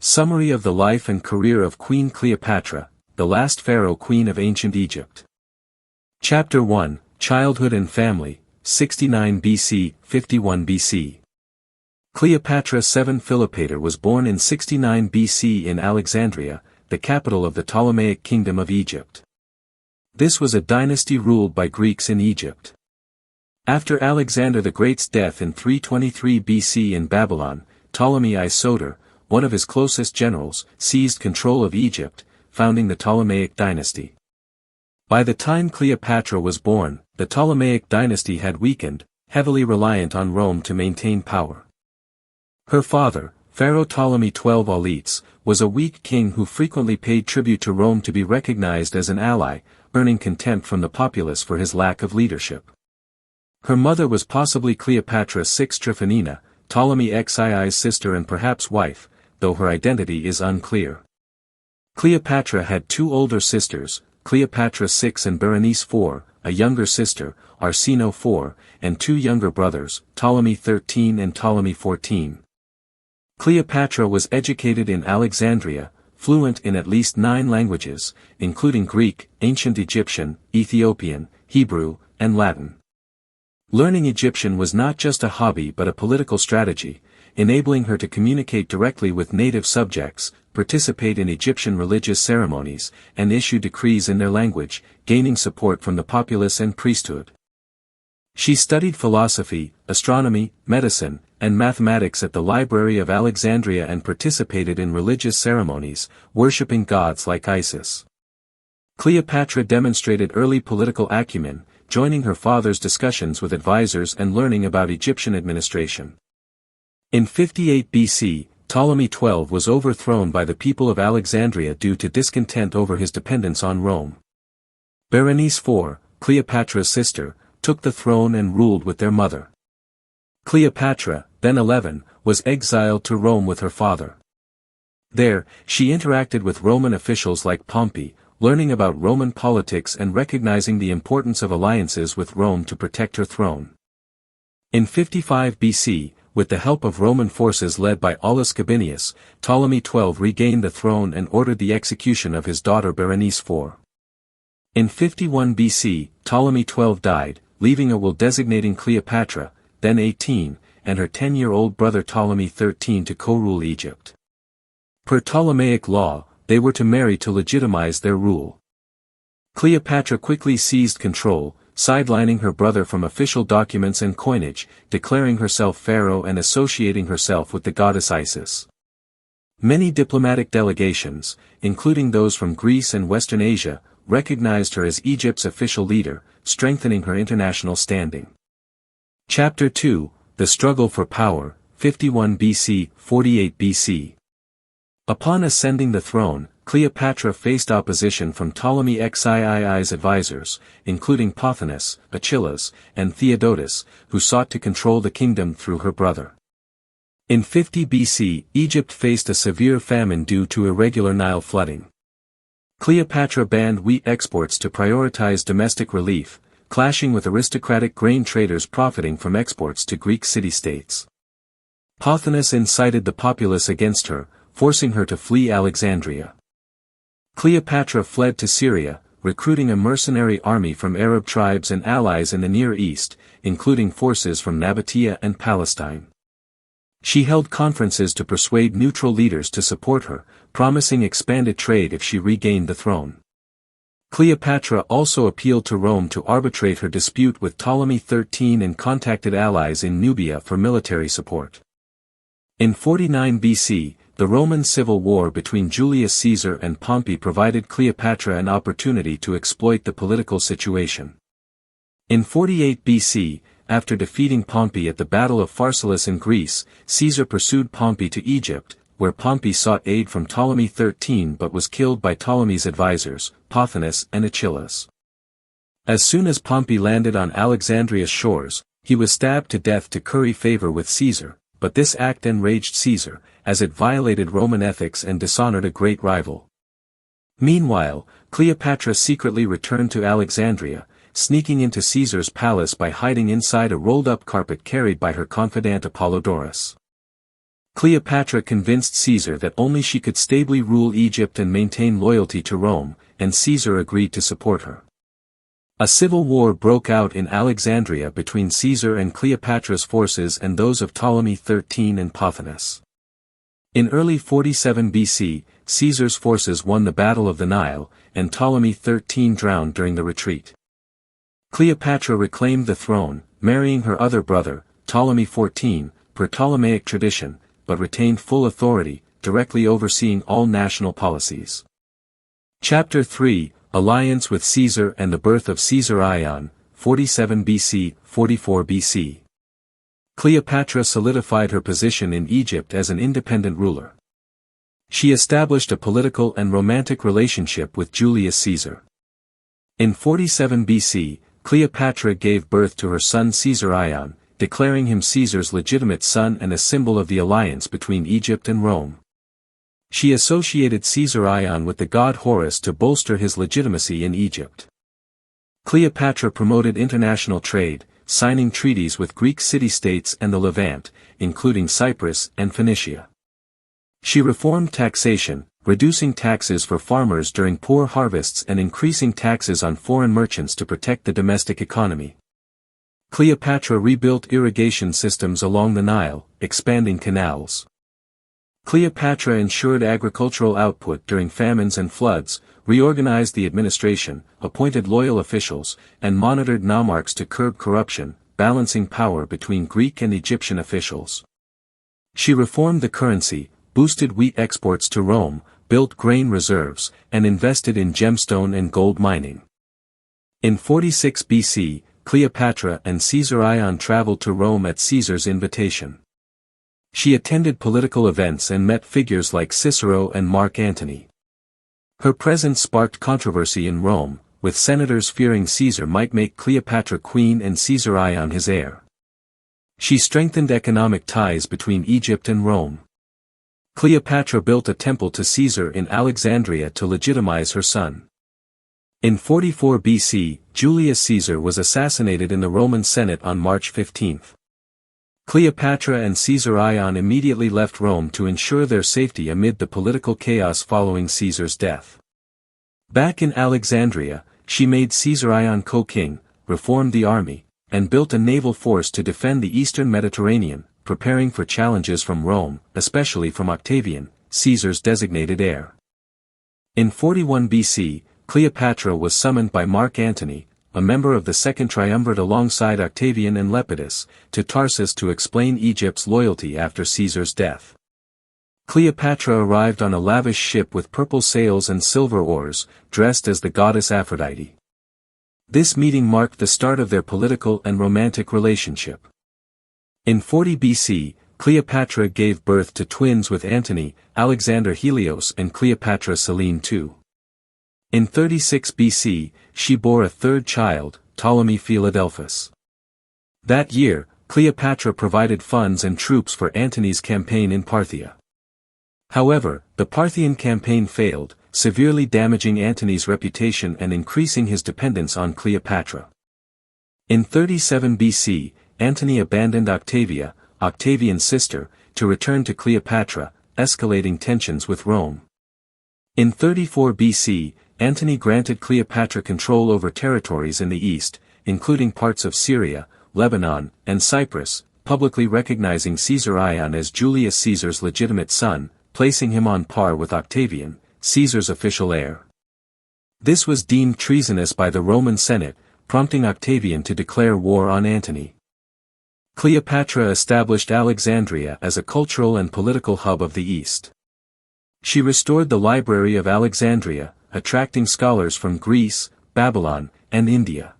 Summary of the life and career of Queen Cleopatra, the last pharaoh queen of ancient Egypt. Chapter 1, Childhood and Family, 69 BC, 51 BC. Cleopatra VII Philopator was born in 69 BC in Alexandria, the capital of the Ptolemaic Kingdom of Egypt. This was a dynasty ruled by Greeks in Egypt. After Alexander the Great's death in 323 BC in Babylon, Ptolemy I Soter, one of his closest generals, seized control of Egypt, founding the Ptolemaic dynasty. By the time Cleopatra was born, the Ptolemaic dynasty had weakened, heavily reliant on Rome to maintain power. Her father, Pharaoh Ptolemy XII Auletes, was a weak king who frequently paid tribute to Rome to be recognized as an ally, earning contempt from the populace for his lack of leadership. Her mother was possibly Cleopatra VI Tryphonina, Ptolemy XII's sister and perhaps wife, though her identity is unclear. Cleopatra had two older sisters, Cleopatra VI and Berenice IV, a younger sister, Arsinoe IV, and two younger brothers, Ptolemy XIII and Ptolemy XIV. Cleopatra was educated in Alexandria, fluent in at least 9 languages, including Greek, Ancient Egyptian, Ethiopian, Hebrew, and Latin. Learning Egyptian was not just a hobby but a political strategy, enabling her to communicate directly with native subjects, participate in Egyptian religious ceremonies, and issue decrees in their language, gaining support from the populace and priesthood. She studied philosophy, astronomy, medicine, and mathematics at the Library of Alexandria and participated in religious ceremonies, worshipping gods like Isis. Cleopatra demonstrated early political acumen, joining her father's discussions with advisors and learning about Egyptian administration. In 58 BC, Ptolemy XII was overthrown by the people of Alexandria due to discontent over his dependence on Rome. Berenice IV, Cleopatra's sister, took the throne and ruled with their mother. Cleopatra, then 11, was exiled to Rome with her father. There, she interacted with Roman officials like Pompey, learning about Roman politics and recognizing the importance of alliances with Rome to protect her throne. In 55 BC, with the help of Roman forces led by Aulus Gabinius, Ptolemy XII regained the throne and ordered the execution of his daughter Berenice IV. In 51 BC, Ptolemy XII died, leaving a will designating Cleopatra, then 18, and her 10-year-old brother Ptolemy XIII to co-rule Egypt. Per Ptolemaic law, they were to marry to legitimize their rule. Cleopatra quickly seized control, sidelining her brother from official documents and coinage, declaring herself pharaoh and associating herself with the goddess Isis. Many diplomatic delegations, including those from Greece and Western Asia, recognized her as Egypt's official leader, strengthening her international standing. Chapter 2, The Struggle for Power, 51 BC, 48 BC. Upon ascending the throne, Cleopatra faced opposition from Ptolemy XII's advisors, including Pothinus, Achillas, and Theodotus, who sought to control the kingdom through her brother. In 50 BC, Egypt faced a severe famine due to irregular Nile flooding. Cleopatra banned wheat exports to prioritize domestic relief, clashing with aristocratic grain traders profiting from exports to Greek city-states. Pothinus incited the populace against her, forcing her to flee Alexandria. Cleopatra fled to Syria, recruiting a mercenary army from Arab tribes and allies in the Near East, including forces from Nabatea and Palestine. She held conferences to persuade neutral leaders to support her, promising expanded trade if she regained the throne. Cleopatra also appealed to Rome to arbitrate her dispute with Ptolemy XIII and contacted allies in Nubia for military support. In 49 BC, the Roman civil war between Julius Caesar and Pompey provided Cleopatra an opportunity to exploit the political situation. In 48 BC, after defeating Pompey at the Battle of Pharsalus in Greece, Caesar pursued Pompey to Egypt, where Pompey sought aid from Ptolemy XIII but was killed by Ptolemy's advisors, Pothinus and Achillas. As soon as Pompey landed on Alexandria's shores, he was stabbed to death to curry favor with Caesar, but this act enraged Caesar, as it violated Roman ethics and dishonored a great rival. Meanwhile, Cleopatra secretly returned to Alexandria, sneaking into Caesar's palace by hiding inside a rolled-up carpet carried by her confidant Apollodorus. Cleopatra convinced Caesar that only she could stably rule Egypt and maintain loyalty to Rome, and Caesar agreed to support her. A civil war broke out in Alexandria between Caesar and Cleopatra's forces and those of Ptolemy XIII and Pothinus. In early 47 BC, Caesar's forces won the Battle of the Nile, and Ptolemy XIII drowned during the retreat. Cleopatra reclaimed the throne, marrying her other brother, Ptolemy XIV, per Ptolemaic tradition, but retained full authority, directly overseeing all national policies. Chapter 3, Alliance with Caesar and the birth of Caesar Ion, 47 BC, 44 BC. Cleopatra solidified her position in Egypt as an independent ruler. She established a political and romantic relationship with Julius Caesar. In 47 BC, Cleopatra gave birth to her son Caesar Ion, declaring him Caesar's legitimate son and a symbol of the alliance between Egypt and Rome. She associated Caesar Ion with the god Horus to bolster his legitimacy in Egypt. Cleopatra promoted international trade, signing treaties with Greek city-states and the Levant, including Cyprus and Phoenicia. She reformed taxation, reducing taxes for farmers during poor harvests and increasing taxes on foreign merchants to protect the domestic economy. Cleopatra rebuilt irrigation systems along the Nile, expanding canals. Cleopatra ensured agricultural output during famines and floods, reorganized the administration, appointed loyal officials, and monitored nomarchs to curb corruption, balancing power between Greek and Egyptian officials. She reformed the currency, boosted wheat exports to Rome, built grain reserves, and invested in gemstone and gold mining. In 46 BC, Cleopatra and Caesar Ion traveled to Rome at Caesar's invitation. She attended political events and met figures like Cicero and Mark Antony. Her presence sparked controversy in Rome, with senators fearing Caesar might make Cleopatra queen and Caesar Ion his heir. She strengthened economic ties between Egypt and Rome. Cleopatra built a temple to Caesar in Alexandria to legitimize her son. In 44 BC, Julius Caesar was assassinated in the Roman Senate on March 15. Cleopatra and Caesar Ion immediately left Rome to ensure their safety amid the political chaos following Caesar's death. Back in Alexandria, she made Caesar Ion co-king, reformed the army, and built a naval force to defend the eastern Mediterranean, preparing for challenges from Rome, especially from Octavian, Caesar's designated heir. In 41 BC, Cleopatra was summoned by Mark Antony, a member of the Second Triumvirate alongside Octavian and Lepidus, to Tarsus to explain Egypt's loyalty after Caesar's death. Cleopatra arrived on a lavish ship with purple sails and silver oars, dressed as the goddess Aphrodite. This meeting marked the start of their political and romantic relationship. In 40 BC, Cleopatra gave birth to twins with Antony, Alexander Helios and Cleopatra Selene II. In 36 BC, she bore a third child, Ptolemy Philadelphus. That year, Cleopatra provided funds and troops for Antony's campaign in Parthia. However, the Parthian campaign failed, severely damaging Antony's reputation and increasing his dependence on Cleopatra. In 37 BC, Antony abandoned Octavia, Octavian's sister, to return to Cleopatra, escalating tensions with Rome. In 34 BC, Antony granted Cleopatra control over territories in the east, including parts of Syria, Lebanon, and Cyprus, publicly recognizing Caesar Ion as Julius Caesar's legitimate son, placing him on par with Octavian, Caesar's official heir. This was deemed treasonous by the Roman Senate, prompting Octavian to declare war on Antony. Cleopatra established Alexandria as a cultural and political hub of the East. She restored the Library of Alexandria, attracting scholars from Greece, Babylon, and India.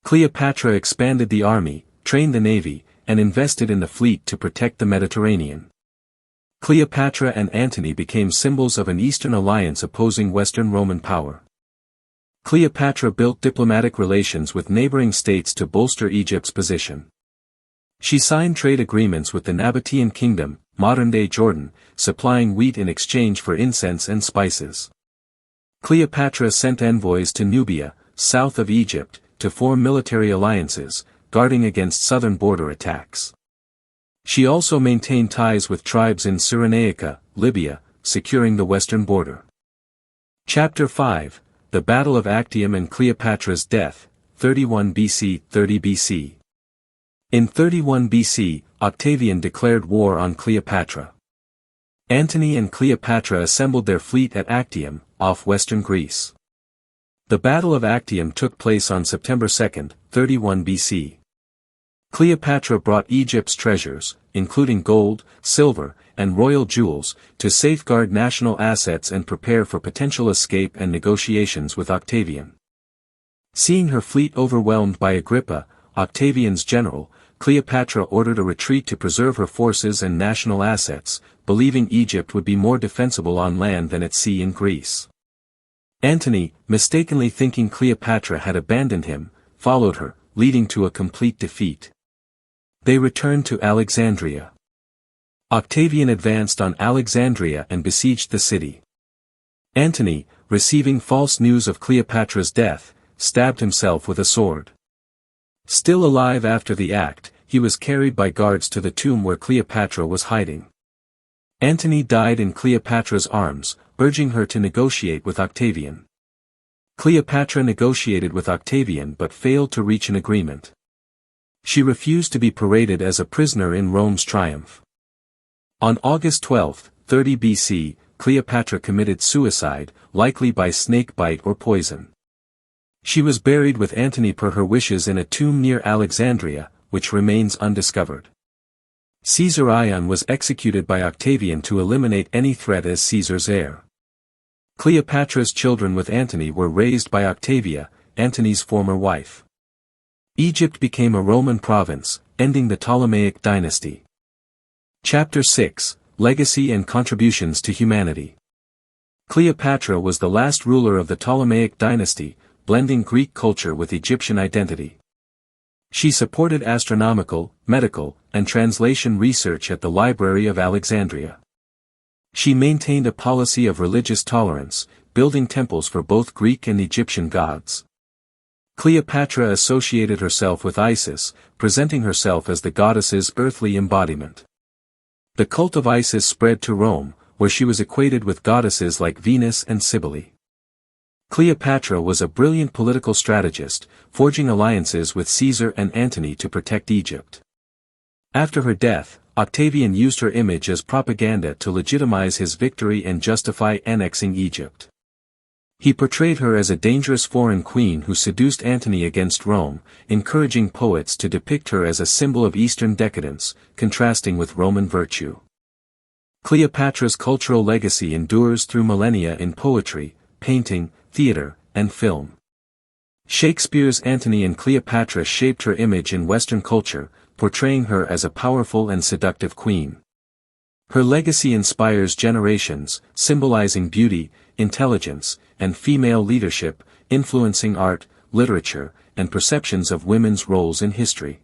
Cleopatra expanded the army, trained the navy, and invested in the fleet to protect the Mediterranean. Cleopatra and Antony became symbols of an Eastern alliance opposing Western Roman power. Cleopatra built diplomatic relations with neighboring states to bolster Egypt's position. She signed trade agreements with the Nabatean kingdom, modern-day Jordan, supplying wheat in exchange for incense and spices. Cleopatra sent envoys to Nubia, south of Egypt, to form military alliances, guarding against southern border attacks. She also maintained ties with tribes in Cyrenaica, Libya, securing the western border. Chapter 5, The Battle of Actium and Cleopatra's Death, 31 BC, 30 BC. In 31 BC, Octavian declared war on Cleopatra. Antony and Cleopatra assembled their fleet at Actium, off western Greece. The Battle of Actium took place on September 2, 31 BC. Cleopatra brought Egypt's treasures, including gold, silver, and royal jewels, to safeguard national assets and prepare for potential escape and negotiations with Octavian. Seeing her fleet overwhelmed by Agrippa, Octavian's general, Cleopatra ordered a retreat to preserve her forces and national assets, believing Egypt would be more defensible on land than at sea in Greece. Antony, mistakenly thinking Cleopatra had abandoned him, followed her, leading to a complete defeat. They returned to Alexandria. Octavian advanced on Alexandria and besieged the city. Antony, receiving false news of Cleopatra's death, stabbed himself with a sword. Still alive after the act, he was carried by guards to the tomb where Cleopatra was hiding. Antony died in Cleopatra's arms, urging her to negotiate with Octavian. Cleopatra negotiated with Octavian but failed to reach an agreement. She refused to be paraded as a prisoner in Rome's triumph. On August 12, 30 BC, Cleopatra committed suicide, likely by snake bite or poison. She was buried with Antony per her wishes in a tomb near Alexandria, which remains undiscovered. Caesar Ion was executed by Octavian to eliminate any threat as Caesar's heir. Cleopatra's children with Antony were raised by Octavia, Antony's former wife. Egypt became a Roman province, ending the Ptolemaic dynasty. Chapter 6, Legacy and Contributions to Humanity. Cleopatra was the last ruler of the Ptolemaic dynasty, blending Greek culture with Egyptian identity. She supported astronomical, medical, and translation research at the Library of Alexandria. She maintained a policy of religious tolerance, building temples for both Greek and Egyptian gods. Cleopatra associated herself with Isis, presenting herself as the goddess's earthly embodiment. The cult of Isis spread to Rome, where she was equated with goddesses like Venus and Cybele. Cleopatra was a brilliant political strategist, forging alliances with Caesar and Antony to protect Egypt. After her death, Octavian used her image as propaganda to legitimize his victory and justify annexing Egypt. He portrayed her as a dangerous foreign queen who seduced Antony against Rome, encouraging poets to depict her as a symbol of Eastern decadence, contrasting with Roman virtue. Cleopatra's cultural legacy endures through millennia in poetry, painting, theater, and film. Shakespeare's Antony and Cleopatra shaped her image in Western culture, portraying her as a powerful and seductive queen. Her legacy inspires generations, symbolizing beauty, intelligence, and female leadership, influencing art, literature, and perceptions of women's roles in history.